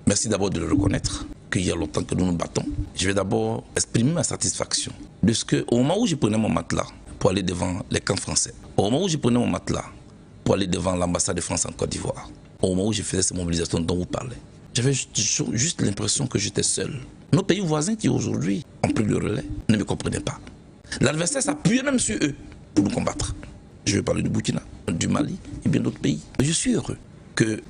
Merci d'abord de le reconnaître, qu'il y a longtemps que nous nous battons. Je vais d'abord exprimer ma satisfaction de ce que, au moment où je prenais mon matelas pour aller devant les camps français, au moment où je prenais mon matelas pour aller devant l'ambassade de France en Côte d'Ivoire, au moment où je faisais ces mobilisations dont vous parlez, j'avais juste l'impression que j'étais seul. Nos pays voisins qui aujourd'hui ont pris le relais ne me comprenaient pas. L'adversaire s'appuyait même sur eux pour nous combattre. Je vais parler du Burkina, du Mali et bien d'autres pays. Je suis heureux que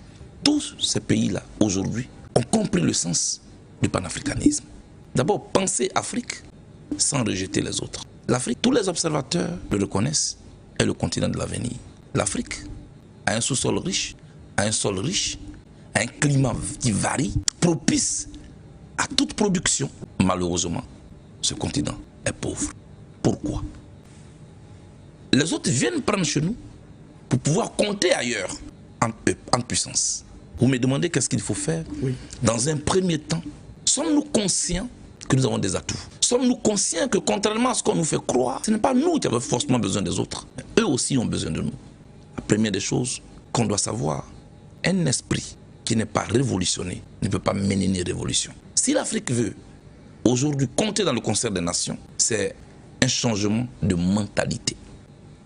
tous ces pays-là, aujourd'hui, ont compris le sens du panafricanisme. D'abord, penser Afrique sans rejeter les autres. L'Afrique, tous les observateurs le reconnaissent, est le continent de l'avenir. L'Afrique a un sous-sol riche, a un sol riche, a un climat qui varie, propice à toute production. Malheureusement, ce continent est pauvre. Pourquoi? Les autres viennent prendre chez nous pour pouvoir compter ailleurs en puissance. Vous me demandez qu'est-ce qu'il faut faire? Oui. Dans un premier temps, sommes-nous conscients que nous avons des atouts? Sommes-nous conscients que contrairement à ce qu'on nous fait croire, ce n'est pas nous qui avons forcément besoin des autres. Eux aussi ont besoin de nous. La première des choses qu'on doit savoir, un esprit qui n'est pas révolutionné ne peut pas mener une révolution. Si l'Afrique veut aujourd'hui compter dans le concert des nations, c'est un changement de mentalité.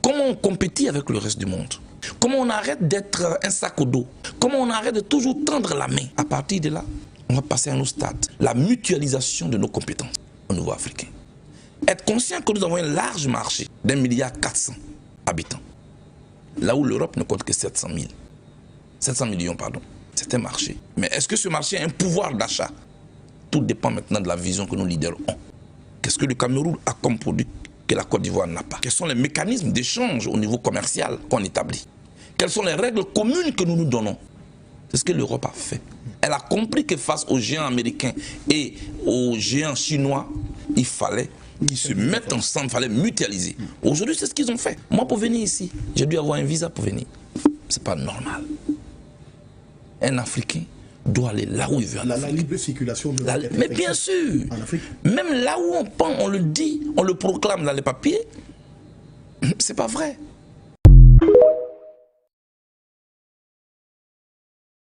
Comment on compétit avec le reste du monde? Comment on arrête d'être un sac au dos? Comment on arrête de toujours tendre la main? À partir de là, on va passer à un autre stade. La mutualisation de nos compétences au niveau africain. Être conscient que nous avons un large marché d'1,4 milliard habitants. Là où l'Europe ne compte que 700 millions, pardon. C'est un marché. Mais est-ce que ce marché a un pouvoir d'achat? Tout dépend maintenant de la vision que nos leaders ont. Qu'est-ce que le Cameroun a comme produit que la Côte d'Ivoire n'a pas? Quels sont les mécanismes d'échange au niveau commercial qu'on établit? Quelles sont les règles communes que nous nous donnons? C'est ce que l'Europe a fait. Elle a compris que face aux géants américains et aux géants chinois, il fallait qu'ils se mettent ensemble, il fallait mutualiser. Aujourd'hui, c'est ce qu'ils ont fait. Moi, pour venir ici, j'ai dû avoir un visa pour venir. C'est pas normal. Un Africain doit aller là où il veut. La libre circulation de mais bien sûr, en Afrique. Même là où on pense, on le dit, on le proclame dans les papiers, c'est pas vrai.